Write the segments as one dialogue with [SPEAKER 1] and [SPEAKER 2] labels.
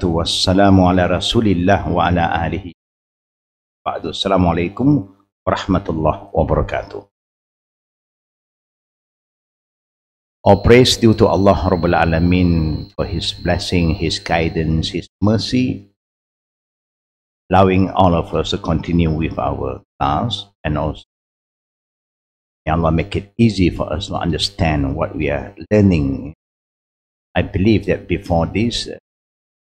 [SPEAKER 1] wassalatu wassalamu ala rasulillah wa ala alihi ba'du. Assalamualaikum warahmatullahi wabarakatuh. All praise due to Allah Rabbul Alamin for His blessing, His guidance, His mercy, allowing all of us to continue with our class, and also may Allah make it easy for us to understand what we are learning. I believe that before this,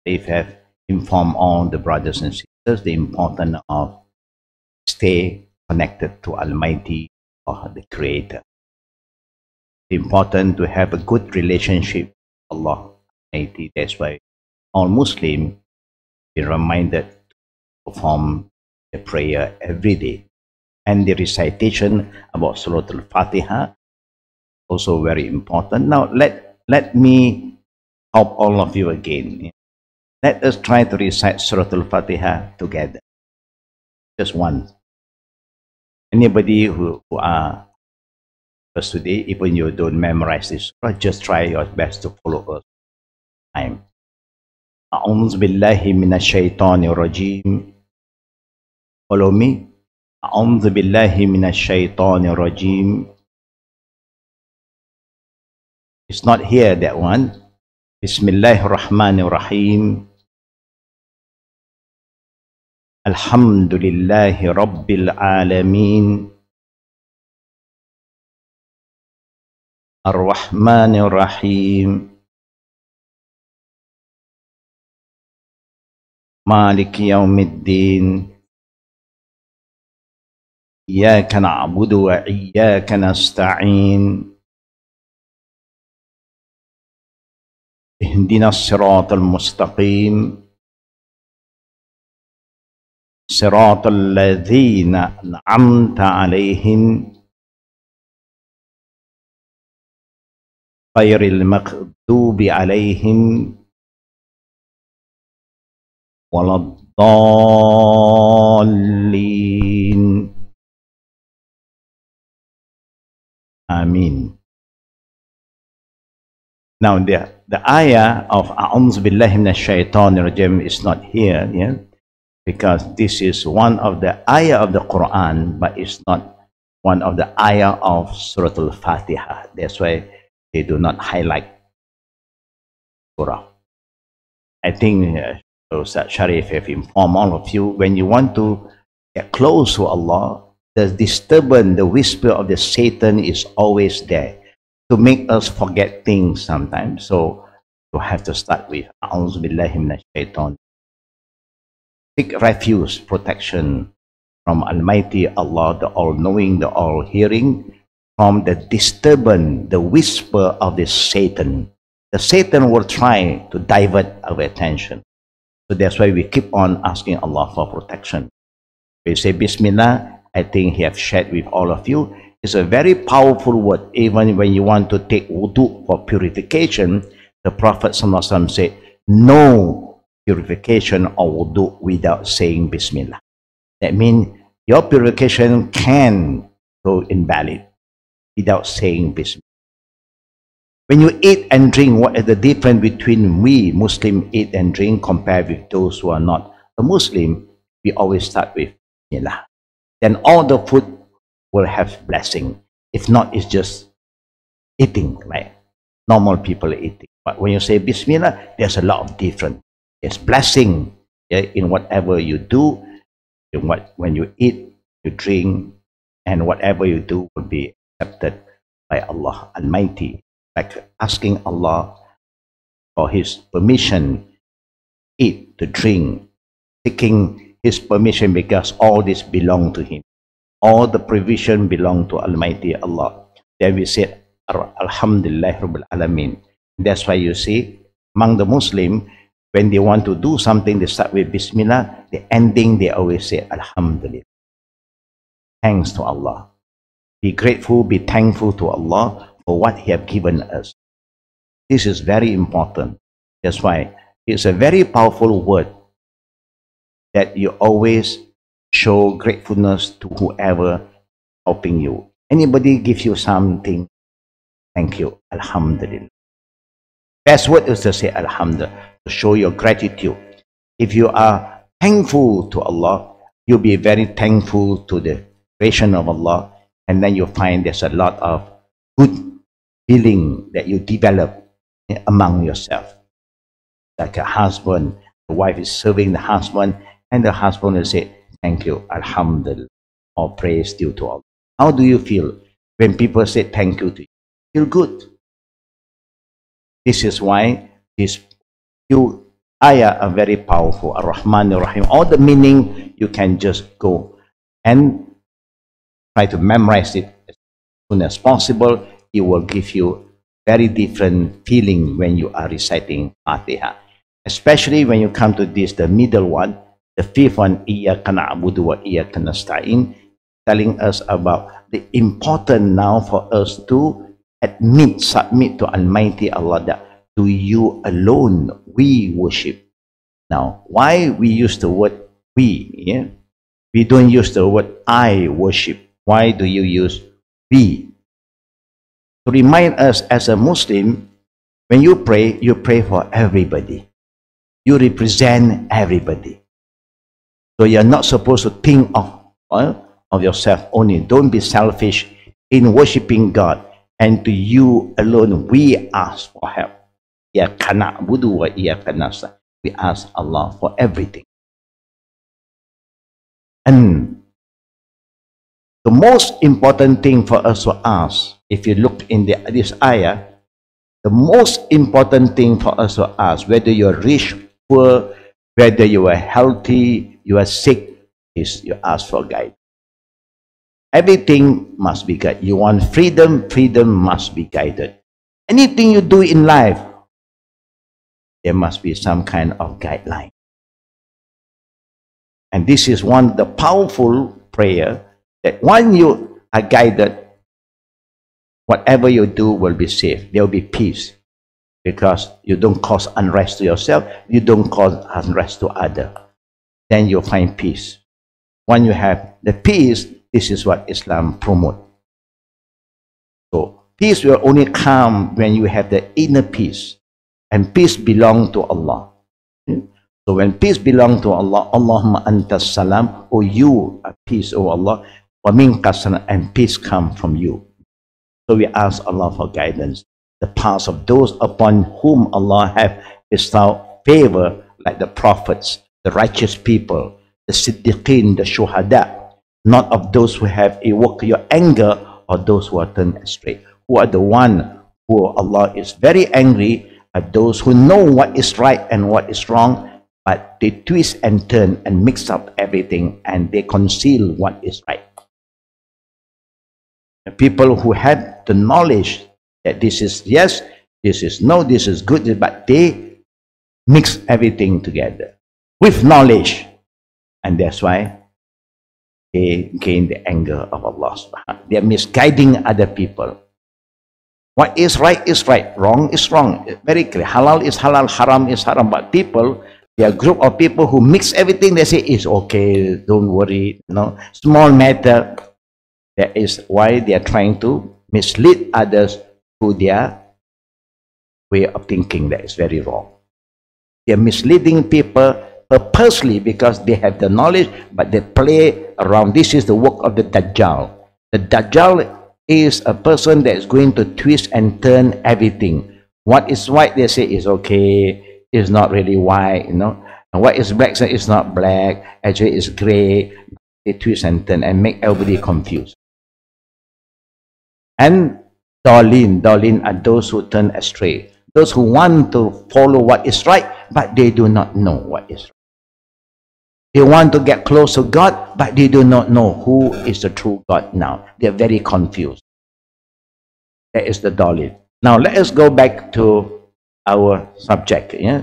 [SPEAKER 1] they have informed all the brothers and sisters the importance of stay connected to Almighty or the Creator. It's important to have a good relationship with Allah Almighty. That's why all Muslims be reminded to perform the prayer every day. And the recitation about Surah Al-Fatiha also very important. Now let me help all of you again. Let us try to recite Surah Al-Fatiha together. Just once. Anybody who are first today, even you don't memorize this surah, just try your best to follow us. Time. A'udzu billahi minash shaitanir rajim. Follow me. A'udzu billahi minash shaitanir rajim. It's not here, that one. Bismillahirrahmanirrahim. Alhamdulillahi Rabbil Alameen. Ar-Rahmanir Rahim. Maliki Yawmiddin. Iyyaka na'budu wa iyyaka nasta'in. Ihdinas siratal mustaqim. Siratal ladzina an'amta 'alaihim ghairil maghdubi 'alaihim waladdallin. Amin. Now the ayah of A'udzu billahi minash shaitanir rajim is not here, yeah? Because this is one of the ayah of the Quran, but it's not one of the ayah of Surah Al-Fatiha. That's why they do not highlight surah. I think Ustaz Sharif have informed all of you, when you want to get close to Allah, the disturbance, the whisper of the Satan is always there to make us forget things sometimes. So you have to start with A'udzu billahi minash shaitan. Seek refuge, protection from Almighty Allah, the all-knowing, the all-hearing, from the disturbance, the whisper of the Satan. The Satan will try to divert our attention. So that's why we keep on asking Allah for protection. We say Bismillah. I think he have shared with all of you. It's a very powerful word. Even when you want to take wudu for purification, the Prophet ﷺ said, no purification or wudu without saying Bismillah. That means your purification can go invalid without saying Bismillah. When you eat and drink, what is the difference between we Muslim eat and drink compared with those who are not a Muslim? We always start with Bismillah. Then all the food will have blessing. If not, it's just eating like normal people eating. But when you say Bismillah, there's a lot of difference. There's blessing, yeah, in whatever you do, when you eat, you drink, and whatever you do will be accepted by Allah Almighty. Like asking Allah for His permission, eat, to drink, seeking His permission, because all this belong to Him. All the provision belong to Almighty Allah. Then we said, Alhamdulillah Rabbil Alameen. That's why you see, among the Muslim, when they want to do something, they start with Bismillah. The ending, they always say, Alhamdulillah. Thanks to Allah. Be grateful, be thankful to Allah for what He has given us. This is very important. That's why it's a very powerful word that you always show gratefulness to whoever helping you. Anybody gives you something, thank you, Alhamdulillah. Best word is to say Alhamdulillah, to show your gratitude. If you are thankful to Allah, you'll be very thankful to the creation of Allah, and then you'll find there's a lot of good feeling that you develop among yourself. Like a husband, the wife is serving the husband, and the husband will say, thank you, Alhamdulillah, all praise due to Allah. How do you feel when people say thank you to you? Feel good. This is why these few ayah are very powerful. Ar-Rahman Ar-Rahim. All the meaning, you can just go and try to memorize it as soon as possible. It will give you very different feeling when you are reciting Fatiha. Especially when you come to this, the middle one, the fifth one, Iyyaka na'budu wa iyyaka nasta'in, telling us about the importance now for us to submit to Almighty Allah, that to you alone we worship. Now, why we use the word we? Yeah? We don't use the word I worship. Why do you use we? To remind us as a Muslim, when you pray for everybody. You represent everybody. So you're not supposed to think of yourself only. Don't be selfish in worshiping God. And to you alone, we ask for help. We ask Allah for everything. And the most important thing for us to ask, if you look in this ayah, the most important thing for us to ask, whether you're rich, poor, whether you are healthy, you are sick, is you ask for guidance. Everything must be guided. You want freedom, freedom must be guided. Anything you do in life, there must be some kind of guideline. And this is one of the powerful prayer that when you are guided, whatever you do will be safe. There will be peace. Because you don't cause unrest to yourself, you don't cause unrest to others. Then you'll find peace. When you have the peace, this is what Islam promotes. So, peace will only come when you have the inner peace. And peace belongs to Allah. So when peace belongs to Allah, Allahumma antas salam, O you are peace, O Allah, wa minkas salam, and peace come from you. So we ask Allah for guidance. The paths of those upon whom Allah have bestowed favor, like the prophets, the righteous people, the siddiqeen, the shuhada, not of those who have evoked your anger or those who are turned astray. Who are the one who Allah is very angry at? Those who know what is right and what is wrong, but they twist and turn and mix up everything and they conceal what is right. The people who have the knowledge that this is yes, this is no, this is good, but they mix everything together with knowledge, and that's why they gain the anger of Allah subhanahu. They are misguiding other people. What is right, wrong is wrong. Very clear. Halal is halal, haram is haram. But people, they are a group of people who mix everything. They say it's okay, don't worry. No, small matter. That is why they are trying to mislead others through their way of thinking. That is very wrong. They are misleading people purposely because they have the knowledge, but they play around. This is the work of the Dajjal. The Dajjal is a person that is going to twist and turn everything. What is white, they say is okay, it's not really white, you know. And what is black, say it's not black, actually it's gray. They twist and turn and make everybody confused. And Dalin are those who turn astray. Those who want to follow what is right, but they do not know what is right. They want to get close to God, but they do not know who is the true God now. They are very confused. That is the Dalil. Now let us go back to our subject. Yeah?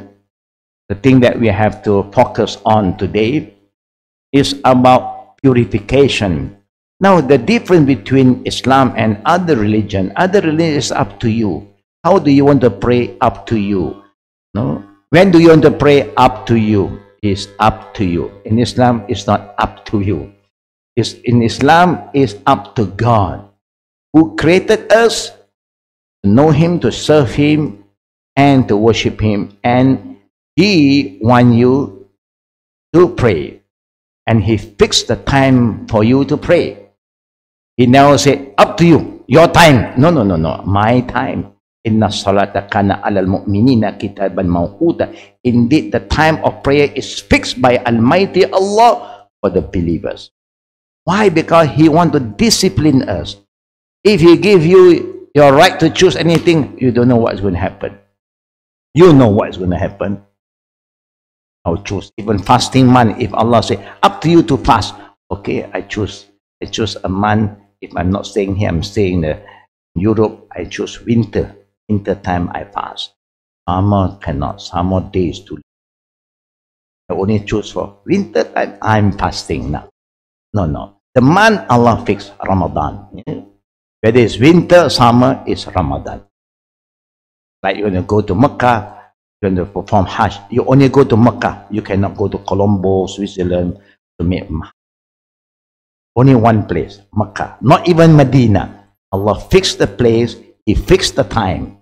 [SPEAKER 1] The thing that we have to focus on today is about purification. Now the difference between Islam and other religion is up to you. How do you want to pray? Up to you. No? When do you want to pray? Up to you. Is up to you. In Islam, it's not up to you. In Islam, it's up to God, who created us to know Him, to serve Him, and to worship Him. And He wants you to pray. And he fixed the time for you to pray. He never said, up to you, your time. No, no, no, no, my time. Inna salata kana alal mu'minina kitaban mawquta. Indeed, the time of prayer is fixed by Almighty Allah for the believers. Why? Because He wants to discipline us. If He give you your right to choose anything, you don't know what's going to happen. You know what's going to happen. I'll choose. Even fasting month, if Allah say, up to you to fast. Okay, I choose a month. If I'm not staying here, I'm staying in Europe, I choose winter. Winter time, I fast. Summer cannot. Summer days too late. I only choose for winter time, I'm fasting now. No, no. The month Allah fixed, Ramadan. Yeah? Whether it's winter, summer, it's Ramadan. Like you're going to go to Mecca, you're going to perform Hajj. You only go to Mecca. You cannot go to Colombo, Switzerland to make Hajj. Only one place, Mecca. Not even Medina. Allah fixed the place. He fixed the time.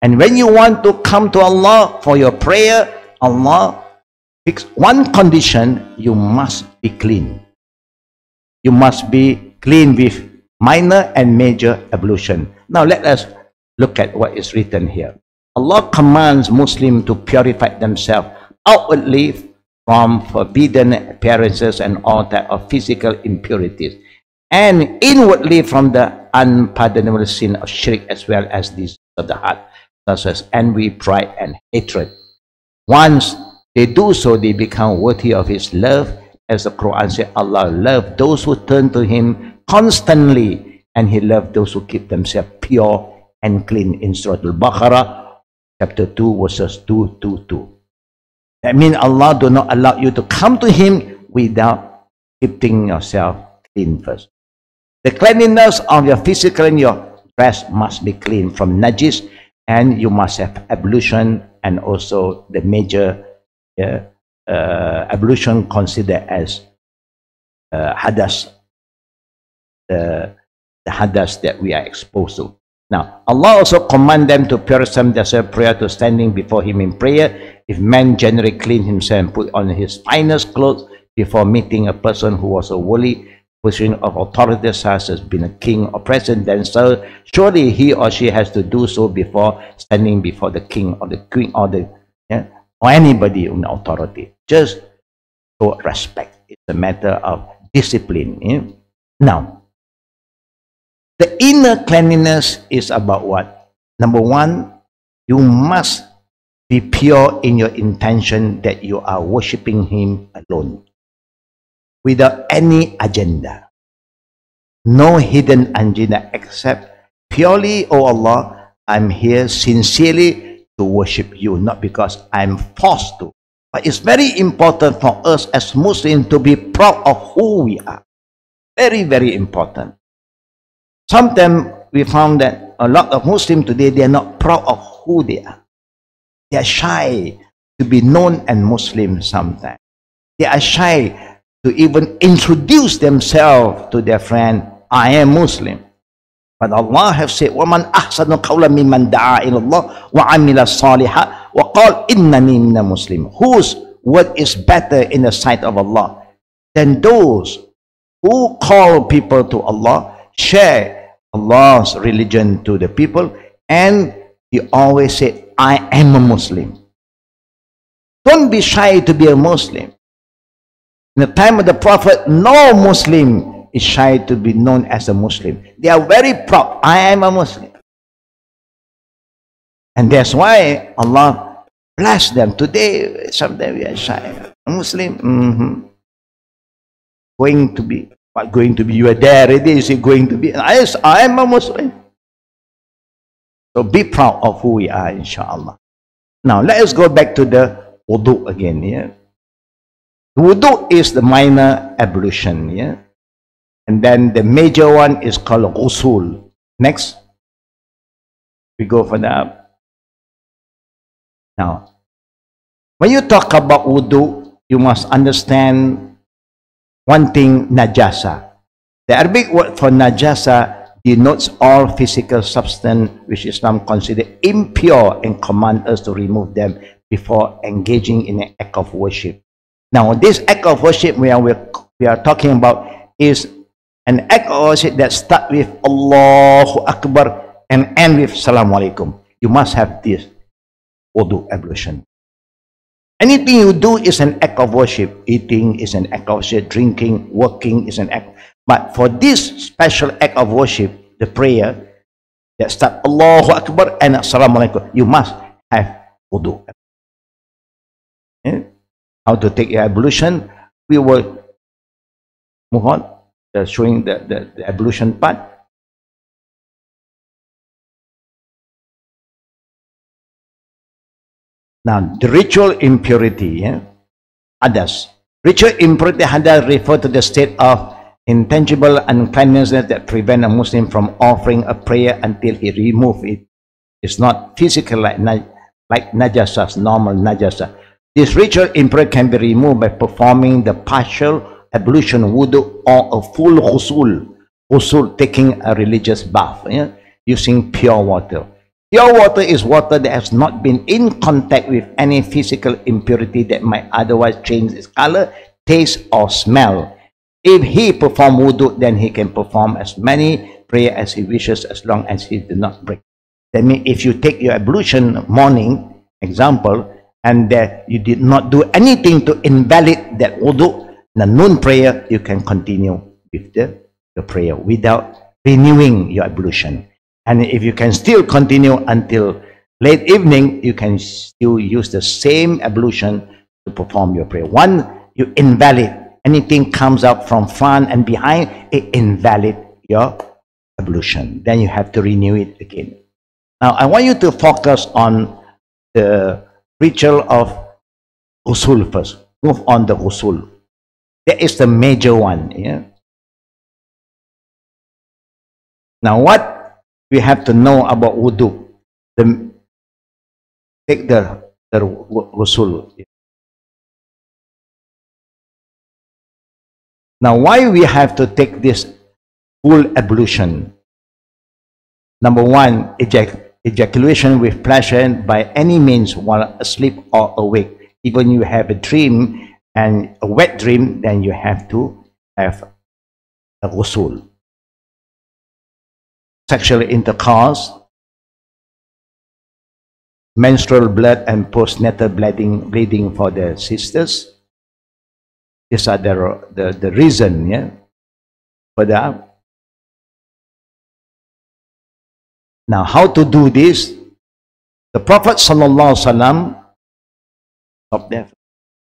[SPEAKER 1] And when you want to come to Allah for your prayer, Allah fixed one condition: you must be clean. You must be clean with minor and major ablution. Now let us look at what is written here. Allah commands Muslims to purify themselves outwardly from forbidden appearances and all type of physical impurities, and inwardly from the unpardonable sin of shirk, as well as these of the heart, such as envy, pride, and hatred. Once they do so, they become worthy of His love. As the Quran says, Allah loves those who turn to Him constantly, and He loves those who keep themselves pure and clean. In Surah Al-Baqarah, chapter 2, verses 2 to 2. That means Allah do not allow you to come to Him without keeping yourself clean first. The cleanliness of your physical and your dress must be clean from najis, and you must have ablution, and also the major ablution considered as hadas, the hadas that we are exposed to. Now, Allah also command them to purify themselves prior to standing before Him in prayer. If man generally clean himself and put on his finest clothes before meeting a person who was a worthy position of authority, such as being a king or president, then surely he or she has to do so before standing before the king or the queen or the or anybody in authority. Just show respect. It's a matter of discipline. Yeah? Now, the inner cleanliness is about what? Number one, you must be pure in your intention that you are worshipping Him alone, without any agenda. No hidden agenda, except purely, oh Allah, I'm here sincerely to worship You, not because I'm forced to. But it's very important for us as Muslims to be proud of who we are. Very, very important. Sometimes we found that a lot of Muslims today, they are not proud of who they are. They are shy to be known as Muslim sometimes. They are shy to even introduce themselves to their friend, I am Muslim. But Allah has said, وَمَنْ أَحْسَنُ قَوْلًا مِمَّنْ دَعَا إِلَى اللَّهِ وَعَمِلَ صَالِحًا وَقَالَ إِنَّنِي مِنَ الْمُسْلِمِينَ. Whose word is better in the sight of Allah than those who call people to Allah, share Allah's religion to the people, and He always said, I am a Muslim. Don't be shy to be a Muslim. In the time of the Prophet, no Muslim is shy to be known as a Muslim. They are very proud. I am a Muslim. And that's why Allah blessed them. Today, sometimes we are shy. A Muslim? Going to be, what going to be? You are there already, you say going to be. Yes, I am a Muslim. So be proud of who we are, inshallah. Now, let us go back to the wudu again. Yeah? Wudu is the minor ablution. Yeah? And then the major one is called ghusl. Next. We go for that. Now, when you talk about wudu, you must understand one thing, najasa. The Arabic word for najasa denotes all physical substance which Islam considers impure and commands us to remove them before engaging in an act of worship. Now, this act of worship we are talking about is an act of worship that starts with Allahu Akbar and end with Assalamu Alaikum. You must have this wudu ablution. Anything you do is an act of worship. Eating is an act of worship. Drinking, working is an act. But for this special act of worship, the prayer that starts Allahu Akbar and Assalamu Alaikum, you must have wudu. Yeah? How to take your ablution? We will move on. Showing the ablution part. Now, the ritual impurity, hadas. Ritual impurity, hadas, refer to the state of intangible uncleanness that prevent a Muslim from offering a prayer until he remove it. It's not physical like najasa, normal najasa. This ritual impurity can be removed by performing the partial ablution, wudu, or a full ghusl, taking a religious bath, using pure water. Pure water is water that has not been in contact with any physical impurity that might otherwise change its color, taste, or smell. If he perform wudu, then he can perform as many prayers as he wishes, as long as he do not break. That means if you take your ablution morning, example, and that you did not do anything to invalid that wudu, the noon prayer, you can continue with the prayer without renewing your ablution. And if you can still continue until late evening, you can still use the same ablution to perform your prayer. One, you invalid. Anything comes up from front and behind, it invalid your ablution. Then you have to renew it again. Now, I want you to focus on the ritual of ghusl first. Move on the ghusl. That is the major one. Now, what we have to know about wudu? Take the ghusl. Now, why we have to take this full ablution? Number one, ejaculation with pleasure by any means while asleep or awake. Even you have a dream and a wet dream, then you have to have a ghusl. Sexual intercourse, menstrual blood and postnatal bleeding for the sisters. These are the reason for that. Now, how to do this? The Prophet sallallahu alaihi wasallam, stop there.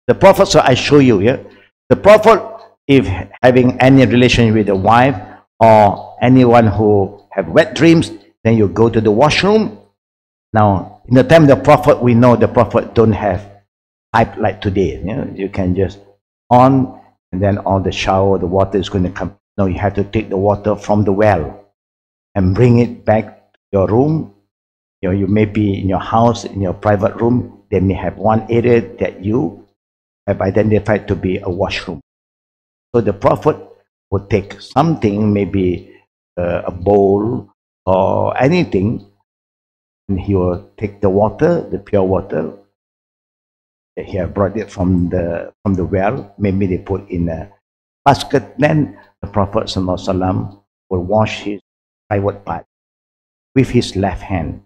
[SPEAKER 1] The Prophet, so I show you here. The Prophet, if having any relation with a wife or anyone who have wet dreams, then you go to the washroom. Now, in the time of the Prophet, we know the Prophet don't have pipe like today. You can just on, and then all the shower, the water is going to come. No, you have to take the water from the well and bring it back to your room. You may be in your house, in your private room. They may have one area that you have identified to be a washroom. So the Prophet would take something, maybe a bowl or anything, and he will take the water, the pure water. He have brought it from the well. Maybe they put in a basket. Then the Prophet ﷺ will wash his private part with his left hand.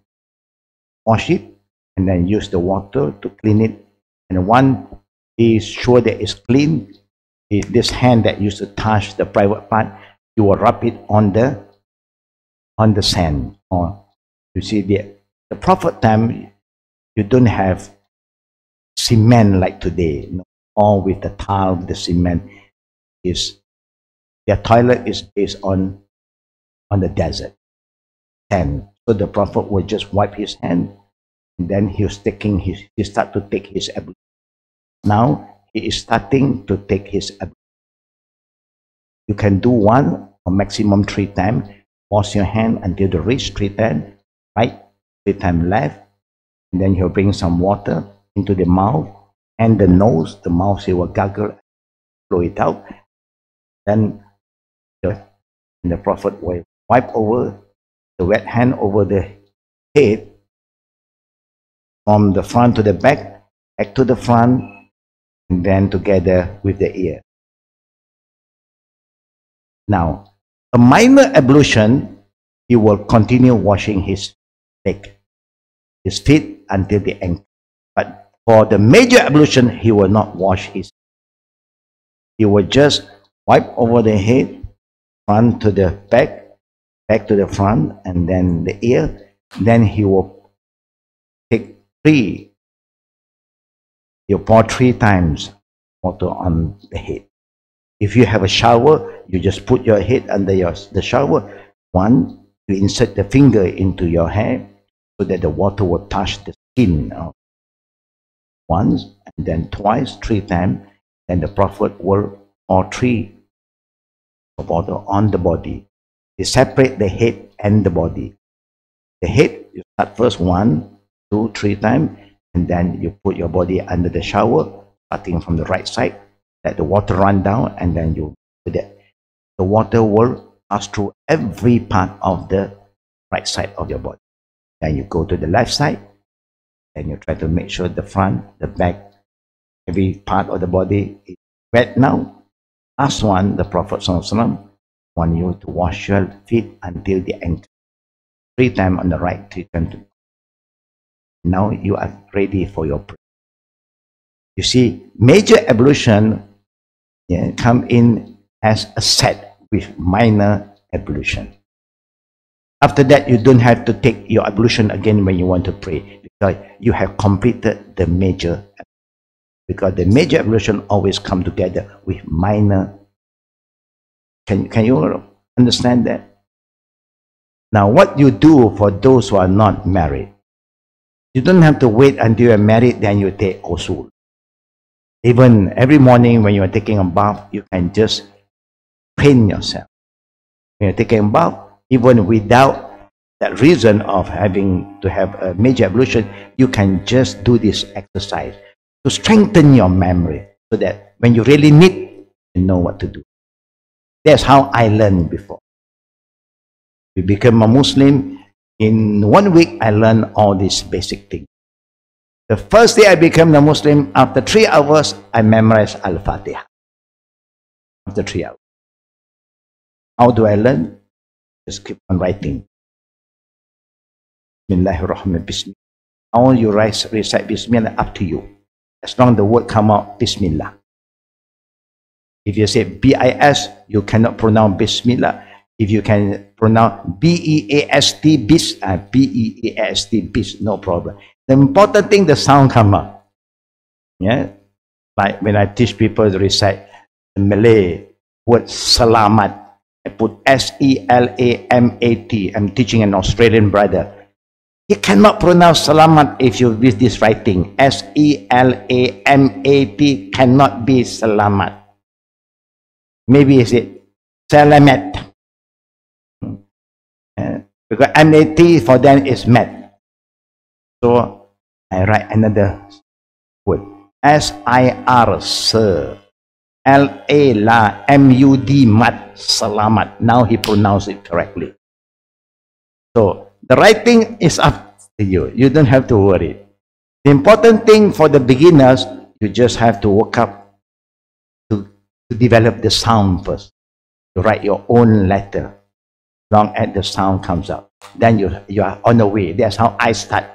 [SPEAKER 1] Wash it and then use the water to clean it. And one is sure that it's clean. This hand that used to touch the private part, you will rub it on the sand. Or you see the Prophet time, you don't have cement like today, or with the tile, the cement. Their toilet is based on the desert sand. So the Prophet would just wipe his hand, and then he start to take his ablution. Now he is starting to take his ablution. You can do one or maximum 3 times. Wash your hand until the wrist 3 times, right? 3 times left, and then he'll bring some water into the mouth and the nose. The mouth, he will gargle, blow it out. Then the Prophet will wipe over the wet hand over the head, from the front to the back to the front, and then together with the ear. Now, a minor ablution, he will continue washing his leg, his feet until the ankle. But for the major ablution, he will not wash his. He will just wipe over the head, front to the back, back to the front, and then the ear. Then he will take three. You pour 3 times water on the head. If you have a shower, you just put your head under the shower. One, you insert the finger into your hair so that the water will touch the skin. Once, and then twice, 3 times. Then the Prophet will pour 3 water on the body. They separate the head and the body. The head, you start first 1, 2, 3 times, and then you put your body under the shower, starting from the right side. Let the water run down, and then the water will pass through every part of the right side of your body. Then you go to the left side, and you try to make sure the front, the back, every part of the body is wet now. Last one, the Prophet ﷺ wants you to wash your feet until the ankle. 3 times on the right, 3 times. Now you are ready for your prayer. You see, major ablution come in as a set with minor ablution. After that, you don't have to take your ablution again when you want to pray, because you have completed the major. Because the major ablution always come together with minor. Can you understand that? Now, what you do for those who are not married, you don't have to wait until you are married, then you take ghusl. Even every morning when you are taking a bath, you can just clean yourself. When you're taking a bath, even without that reason of having to have a major ablution, you can just do this exercise to strengthen your memory, so that when you really need, you know what to do. That's how I learned before. We became a Muslim. In 1 week, I learned all these basic things. The first day I became a Muslim, after 3 hours, I memorized Al-Fatiha. After 3 hours. How do I learn? Just keep on writing. Bismillahirrahmanirrahim. How you recite Bismillah, up to you. As long as the word come out, Bismillah. If you say B-I-S, you cannot pronounce Bismillah. If you can pronounce B-E-A-S-T, B-E-A-S-T, bis, no problem. The important thing, the sound come out. Yeah? Like when I teach people to recite the Malay word Selamat, I put S-E-L-A-M-A-T. I'm teaching an Australian brother. He cannot pronounce Selamat if you use this writing. S-E-L-A-M-A-T cannot be Selamat. Maybe is it Salamat. Because M-A-T for them is mat. So I write another word. S-I-R, sir. L-A, la, M-U-D, mat, salamat. Now he pronounced it correctly. So the writing is up to you. You don't have to worry. The important thing for the beginners, you just have to work up to develop the sound first. To write your own letter. Long as the sound comes out, then you are on the way. That's how I start.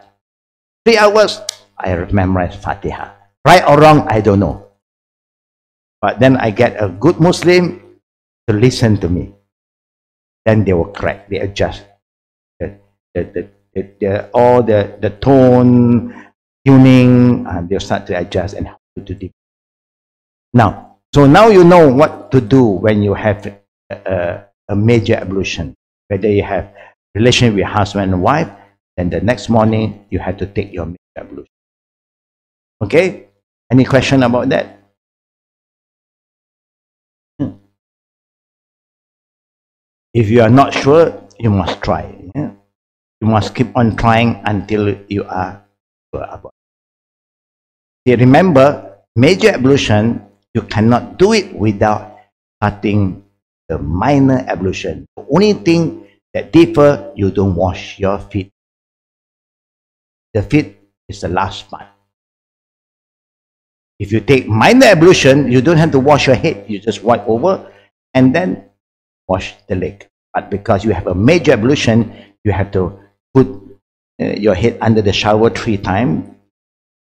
[SPEAKER 1] 3 hours, I memorize Fatiha. Right or wrong, I don't know. But then I get a good Muslim to listen to me. Then they will correct, they adjust. All the tone, tuning, and they'll start to adjust and how to do. Now, so now you know what to do when you have a major ablution. Whether you have relation with husband and wife, then the next morning you have to take your major ablution. Okay? Any question about that? If you are not sure, you must try. Yeah? You must keep on trying until you are sure about it. Remember, major ablution, you cannot do it without starting the minor ablution. The only thing that differ, you don't wash your feet. The feet is the last part. If you take minor ablution, you don't have to wash your head. You just wipe over and then wash the leg. But because you have a major ablution, you have to put your head under the shower 3 times,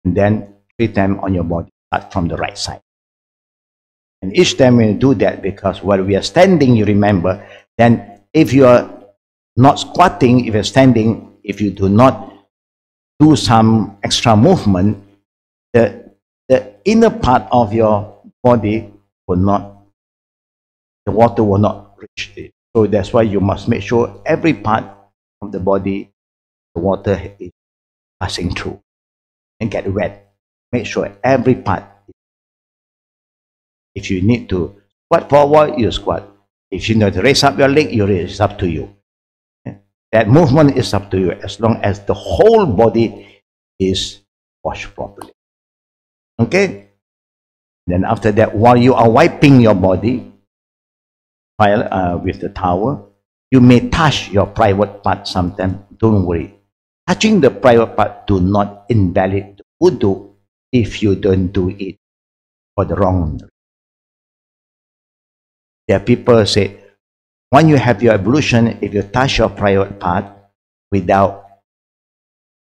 [SPEAKER 1] and then 3 times on your body, start from the right side. And each time when you do that, because while we are standing, you remember, then if you are not squatting, if you're standing, if you do not do some extra movement, the inner part of your body will not, the water will not reach it. So that's why you must make sure every part of the body, the water is passing through and get wet. Make sure every part. If you need to squat forward, you squat. If you need to raise up your leg, you raise. It's up to you. That movement is up to you, as long as the whole body is washed properly. Okay? Then after that, while you are wiping your body with the towel, you may touch your private part sometimes. Don't worry. Touching the private part do not invalid the wudu if you don't do it for the wrong reason. There are people who say, when you have your ablution, if you touch your private part without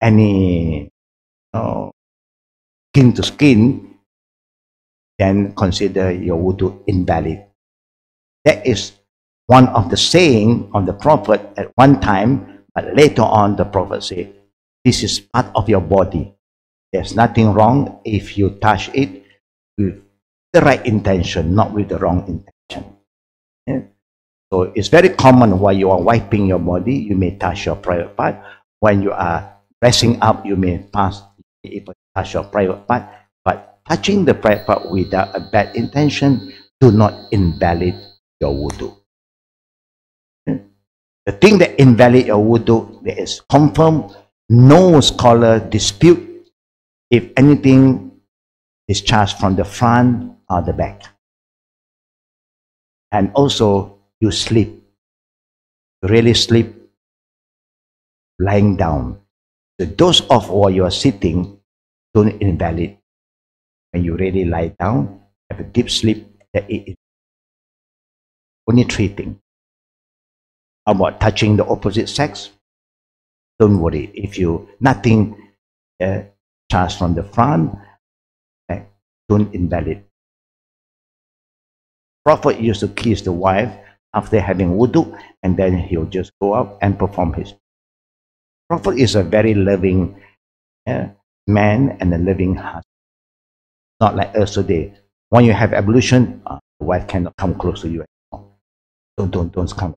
[SPEAKER 1] any skin to skin, then consider your wudu invalid. That is one of the saying of the Prophet at one time, but later on the Prophet said, this is part of your body. There's nothing wrong if you touch it with the right intention, not with the wrong intention. Yeah? So it's very common while you are wiping your body, you may touch your private part. When you are dressing up, you may touch your private part. But touching the private part without a bad intention do not invalid your wudu. Yeah? The thing that invalid your wudu, there is confirmed, no scholar dispute if anything is charged from the front or the back. And also, you sleep. You really sleep lying down. The dose of while you are sitting don't invalid. When you really lie down, have a deep sleep, that it is only 3 things. How about touching the opposite sex? Don't worry. If you nothing charged from the front, don't invalid. Prophet used to kiss the wife after having wudu, and then he'll just go out and perform his. Prophet is a very loving man and a loving husband. Not like us today. When you have ablution, the wife cannot come close to you anymore. Don't come.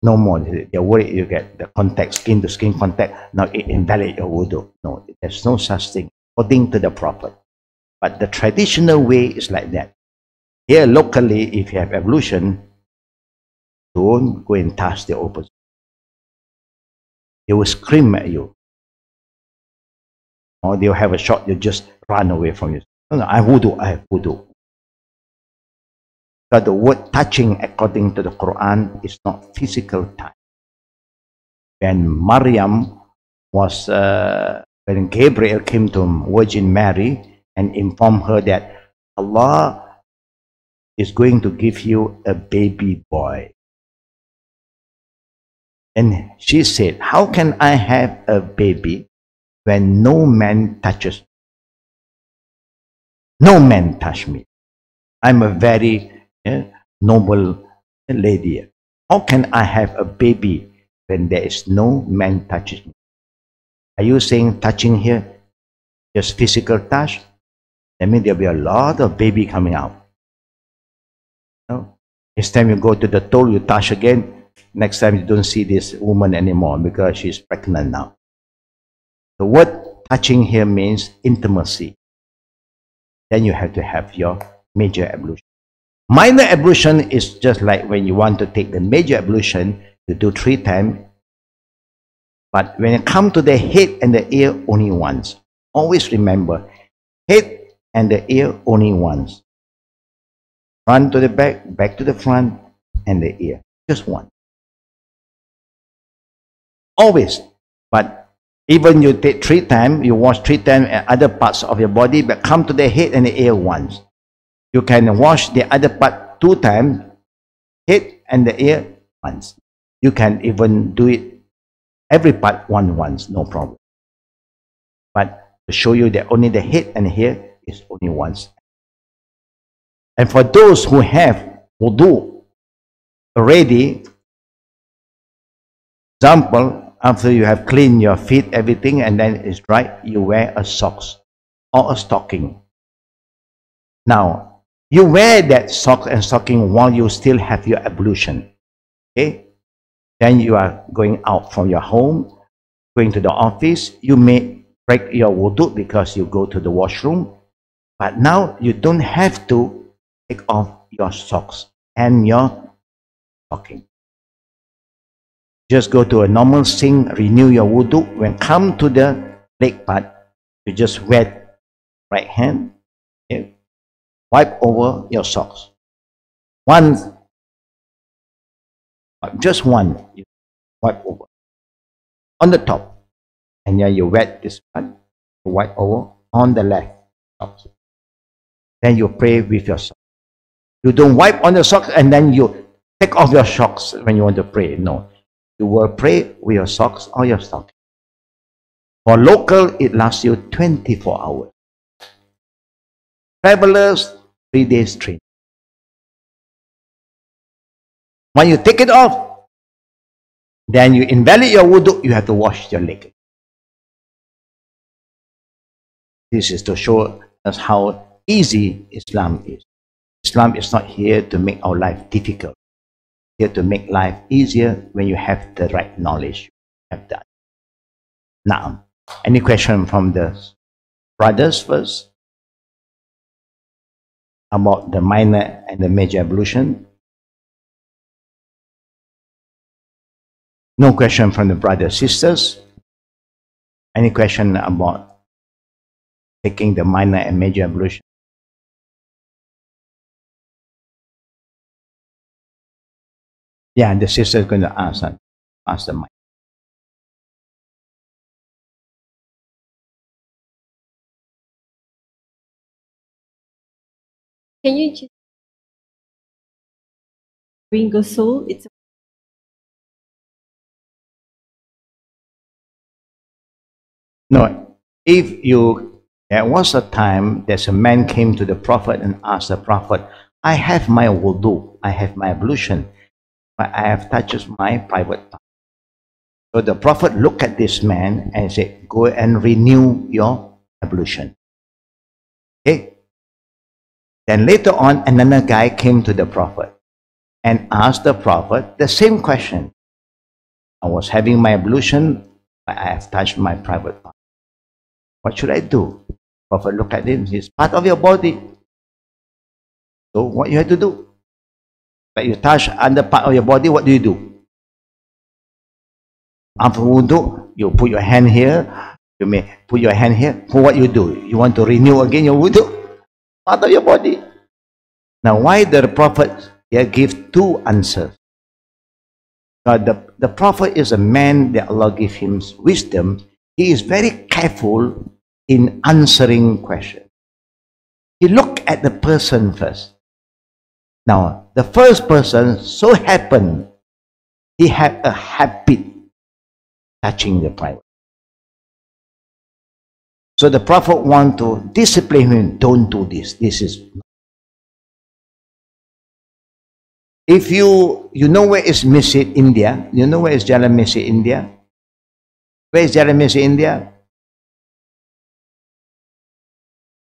[SPEAKER 1] No more. They're worried you get the contact, skin to skin contact. Now it invalid your wudu. No, there's no such thing according to the Prophet. But the traditional way is like that. Here locally, if you have ablution, don't go and touch the opposite. They will scream at you. Or they'll have a shot, you just run away from you. No, I have wudu. But the word touching, according to the Quran, is not physical touch. When Maryam was, when Gabriel came to Virgin Mary and informed her that Allah is going to give you a baby boy. And she said, how can I have a baby when no man touches me? No man touch me. I'm a very noble lady. How can I have a baby when there is no man touches me? Are you saying touching here just physical touch? That means there'll be a lot of baby coming out. No? Next time you go to the toll, you touch again. Next time you don't see this woman anymore because she's pregnant now. The word touching here means intimacy. Then you have to have your major ablution. Minor ablution is just like when you want to take the major ablution, you do 3 times. But when it comes to the head and the ear, only once. Always remember, head and the ear only once. Front to the back, back to the front, and the ear. Just one. Always. But Even you take 3 times, you wash 3 times at other parts of your body, but come to the head and the ear once. You can wash the other part 2 times, head and the ear once. You can even do it every part once, no problem. But to show you that only the head and hair is only once. And for those who have wudu already, example, after you have cleaned your feet, everything, and then it's dry, you wear a socks or a stocking. Now, you wear that sock and stocking while you still have your ablution. Okay? Then you are going out from your home, going to the office. You may break your wudu because you go to the washroom. But now you don't have to take off your socks and your stocking. Just go to a normal sink, renew your wudu. When come to the leg part, you just wet right hand, okay? Wipe over your socks. One, just one, you wipe over on the top, and then you wet this part, you wipe over on the left socks. Then you pray with your socks. You don't wipe on the socks and then you take off your socks when you want to pray. No. You will pray with your socks or your stocking. For local, it lasts you 24 hours. Travelers, 3 days train. When you take it off, then you invalid your wudu, you have to wash your leg. This is to show us how easy Islam is. Islam is not here to make our life difficult. Here to make life easier when you have the right knowledge. Have that. Now, any question from the brothers first about the minor and the major ablution? No question from the brothers, sisters? Any question about taking the minor and major ablution? Yeah, the sister is going to ask the mic.
[SPEAKER 2] Can you just bring ghusl? It's
[SPEAKER 1] No, if you, there was a time there's a man came to the Prophet and asked the Prophet, I have my wudu, I have my ablution, but I have touched my private part. So the Prophet looked at this man and said, go and renew your ablution. Okay? Then later on, another guy came to the Prophet and asked the Prophet the same question. I was having my ablution, but I have touched my private part. What should I do? Prophet looked at him, it's part of your body. So what you have to do? But you touch under part of your body, what do you do? After wudu, you put your hand here, you may put your hand here. For what you do? You want to renew again your wudu? Part of your body. Now why the Prophet here give 2 answers? The Prophet is a man that Allah gave him wisdom. He is very careful in answering questions. He look at the person first. Now, the first person so happened, he had a habit touching the private. So the Prophet want to discipline him, don't do this. This is. If you know where is Masjid India, you know where is Jalan Masjid India? Where is Jalan Masjid India?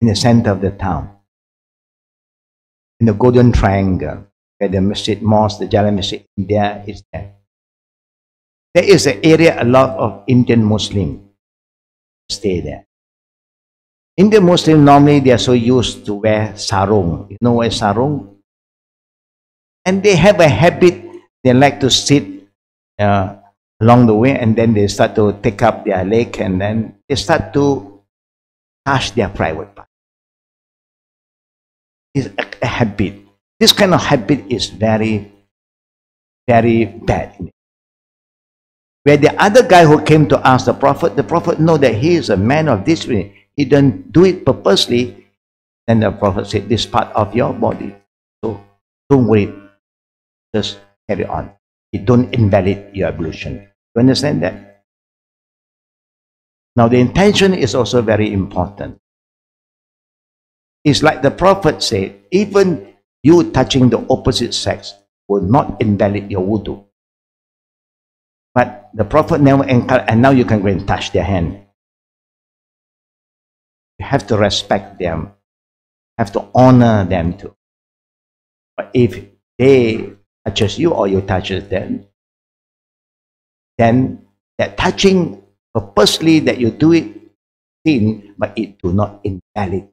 [SPEAKER 1] In the center of the town. In the Golden Triangle, where the Masjid Mosque, the Jalan Masjid India is there. There is an area a lot of Indian Muslims stay there. Indian Muslims normally they are so used to wear sarung. You know what is sarung? And they have a habit, they like to sit along the way and then they start to take up their leg and then they start to touch their private part. It's a habit. This kind of habit is very, very bad. Where the other guy who came to ask the Prophet know that he is a man of discipline. He didn't do it purposely. Then the Prophet said, this part of your body. So don't worry. Just carry on. It don't invalid your ablution. You understand that? Now the intention is also very important. It's like the Prophet said, even you touching the opposite sex will not invalid your wudu. But the Prophet never encouraged, and now you can go and touch their hand. You have to respect them, have to honor them too. But if they touches you or you touches them, then that touching purposely that you do it, sin, but it do not invalid.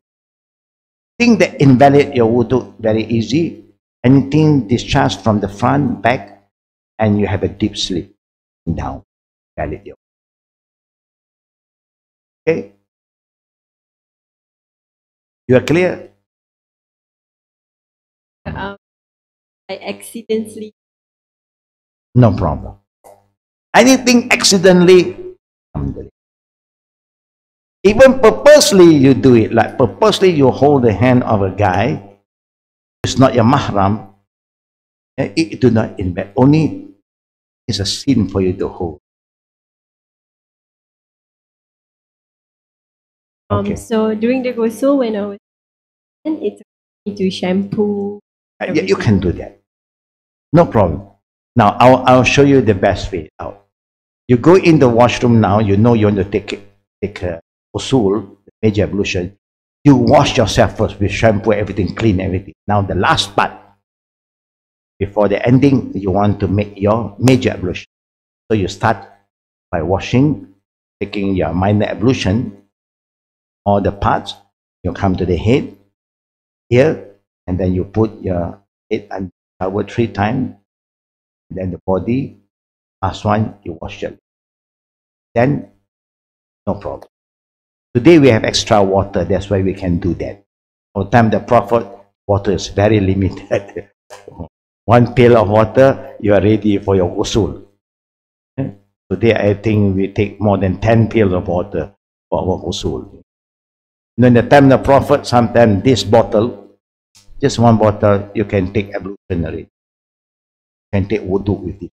[SPEAKER 1] Thing that invalid your wudu very easy. Anything discharged from the front, back, and you have a deep sleep down, valid your. Okay, you are clear?
[SPEAKER 2] I accidentally.
[SPEAKER 1] No problem. Anything accidentally, alhamdulillah. Even purposely you do it, like purposely you hold the hand of a guy, it's not your mahram, it do not invalid. Only it's a sin for you to hold. Okay.
[SPEAKER 2] So during the ghusl, when I was, it's okay to shampoo.
[SPEAKER 1] You can do that. No problem. Now, I'll show you the best way out. You go in the washroom now, you know you want to take a ghusl, major ablution. You wash yourself first with shampoo, everything, clean everything. Now, the last part, before the ending, you want to make your major ablution. So you start by washing, taking your minor ablution, all the parts. You come to the head, here, and then you put your head and towel 3 times. Then the body, last one, you wash it. Then, no problem. Today we have extra water, that's why we can do that. For the time the Prophet, water is very limited. 1 pail of water, you are ready for your ghusl. Today I think we take more than 10 pails of water for our ghusl. In the time of the Prophet, sometimes this bottle, just 1 bottle, you can take ablution already. You can take wudu with it.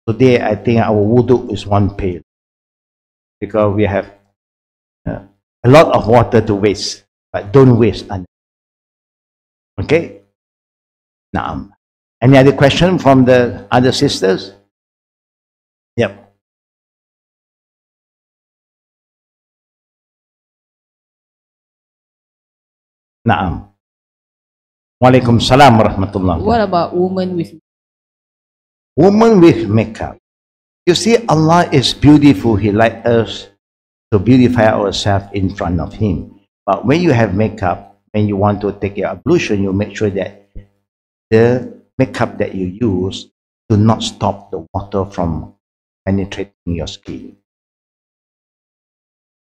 [SPEAKER 1] Today I think our wudu is 1 pail. Because we have a lot of water to waste. But don't waste. Okay? Naam. Any other question from the other sisters? Yep. Naam. Walaikum salam warahmatullah.
[SPEAKER 3] What about women with
[SPEAKER 1] makeup? You see, Allah is beautiful. He likes us to beautify ourselves in front of Him. But when you have makeup, when you want to take your ablution, you make sure that the makeup that you use do not stop the water from penetrating your skin.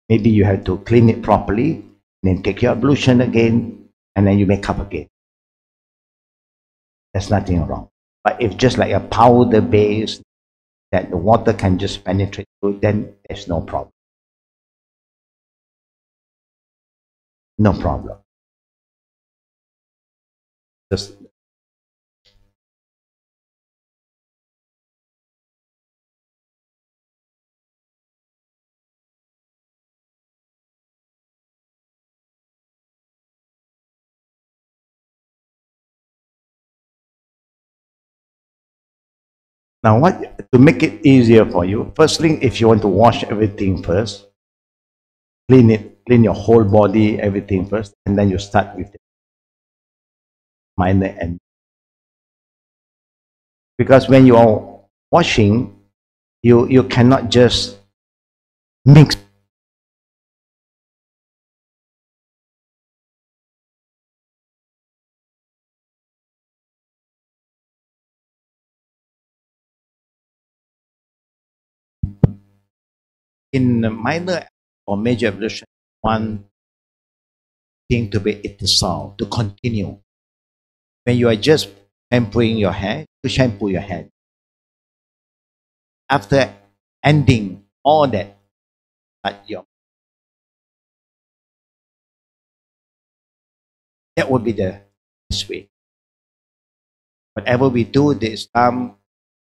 [SPEAKER 1] Maybe you have to clean it properly, then take your ablution again, and then you make up again. There's nothing wrong. But if just like a powder base that the water can just penetrate through, then there's no problem. No problem. Just now, to make it easier for you, first thing, if you want to wash everything first, clean your whole body, everything first, and then you start with the minor and. Because when you are washing, you cannot just mix. In minor or major ablution, one thing to be ittisal, to continue. When you are just shampooing your hair, to shampoo your head. after ending all that, that would be the best way. Whatever we do, the Islam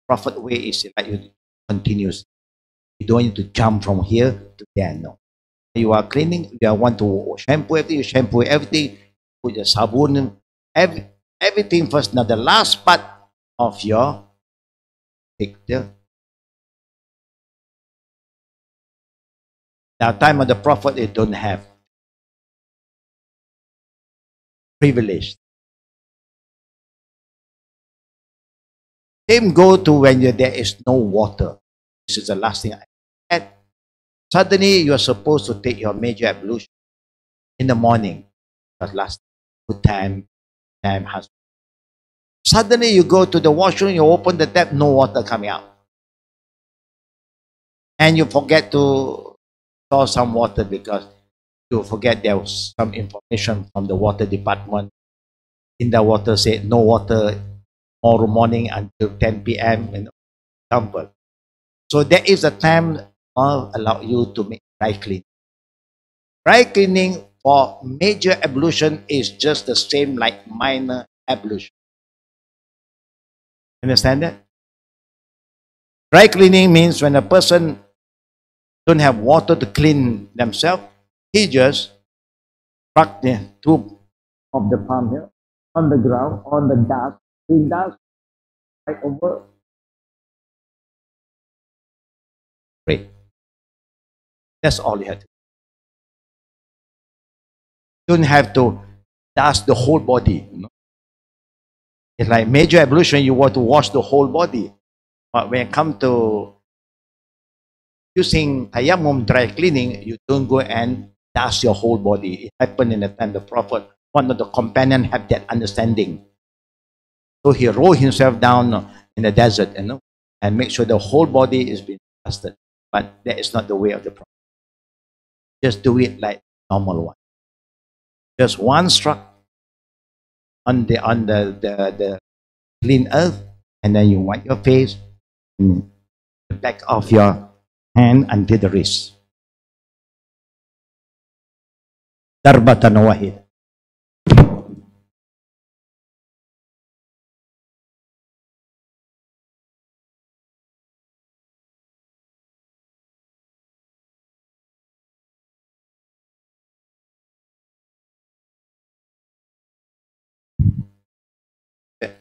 [SPEAKER 1] Prophet way is like you continuous. You don't need to jump from here to there. No. You are cleaning, you want to shampoo everything, you shampoo everything, put your sabun, everything first. Now the last part of your picture. Now time of the Prophet, they don't have privilege. Same go to when there is no water. This is the last thing I add. Suddenly you are supposed to take your major ablution in the morning. Because last time has. Suddenly you go to the washroom, you open the tap, no water coming out. And you forget to store some water because you forget there was some information from the water department. In the water say no water tomorrow morning until 10 p.m. in example. So there is a time allow you to make dry cleaning. Dry cleaning for major ablution is just the same like minor ablution. Understand that? Dry cleaning means when a person don't have water to clean themselves, he just struck the tube of the palm here on the ground, on the dust, clean dust, right over. Pray. That's all you have to do. You don't have to dust the whole body. You know? It's like major ablution, you want to wash the whole body. But when it comes to using tayammum, dry cleaning, you don't go and dust your whole body. It happened in the time of the Prophet. One of the companions had that understanding. So he rolled himself down in the desert, and make sure the whole body is being dusted. But that is not the way of the Prophet. Just do it like normal one. Just one struck on the clean earth, and then you wipe your face and the back of your hand until the wrist. Darbatan wahid.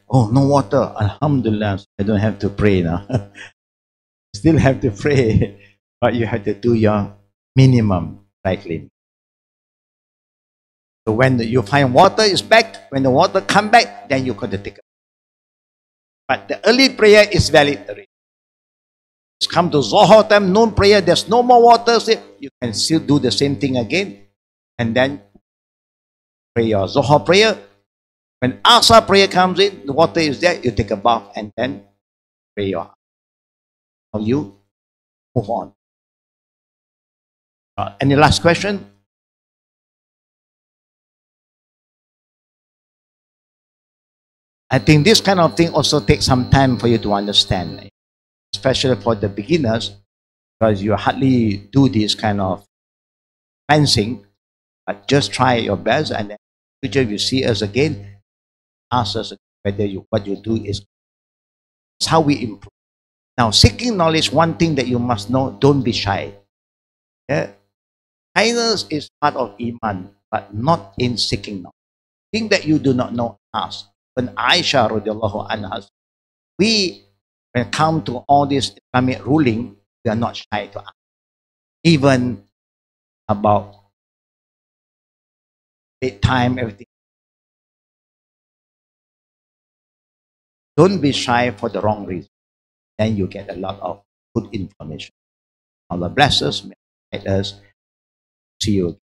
[SPEAKER 1] Oh, no water. Alhamdulillah, I don't have to pray now. Still have to pray, but you have to do your minimum dry cleaning. So when you find water is back, when the water come back, then you got to take it. But the early prayer is valid already. It's come to Zohar time, noon prayer, there's no more water, so you can still do the same thing again, and then pray your Zohar prayer. When Asar prayer comes in, the water is there, you take a bath and then pray your Now you move on. Any last question? I think this kind of thing also takes some time for you to understand, especially for the beginners, because you hardly do this kind of cleansing. But just try your best, and then in the future, if you see us again, ask us whether what you do is how we improve. Now, seeking knowledge, one thing that you must know, don't be shy. Yeah? Kindness is part of Iman, but not in seeking knowledge. Thing that you do not know, ask. When Aisha radiallahu anha, when it comes to all this Islamic ruling, we are not shy to ask. Even about bedtime, everything. Don't be shy for the wrong reason. Then you get a lot of good information. Allah bless us, may guide us. See you.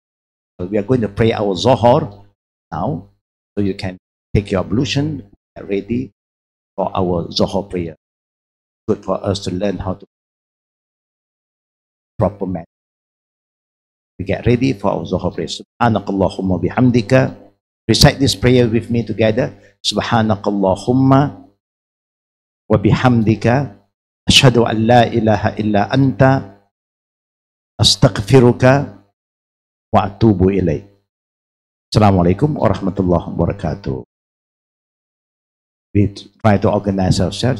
[SPEAKER 1] So we are going to pray our Zohar now, so you can take your ablution, get ready for our Zohar prayer. Good for us to learn how to proper manner. We get ready for our Zohar prayer. Subhanakallahumma bihamdika. Recite this prayer with me together. Subhanakallahumma wa bihamdika Asyhadu an la ilaha illa anta astaghfiruka wa atubu ilaik. Assalamualaikum warahmatullahi wabarakatuh. We try to organize ourselves.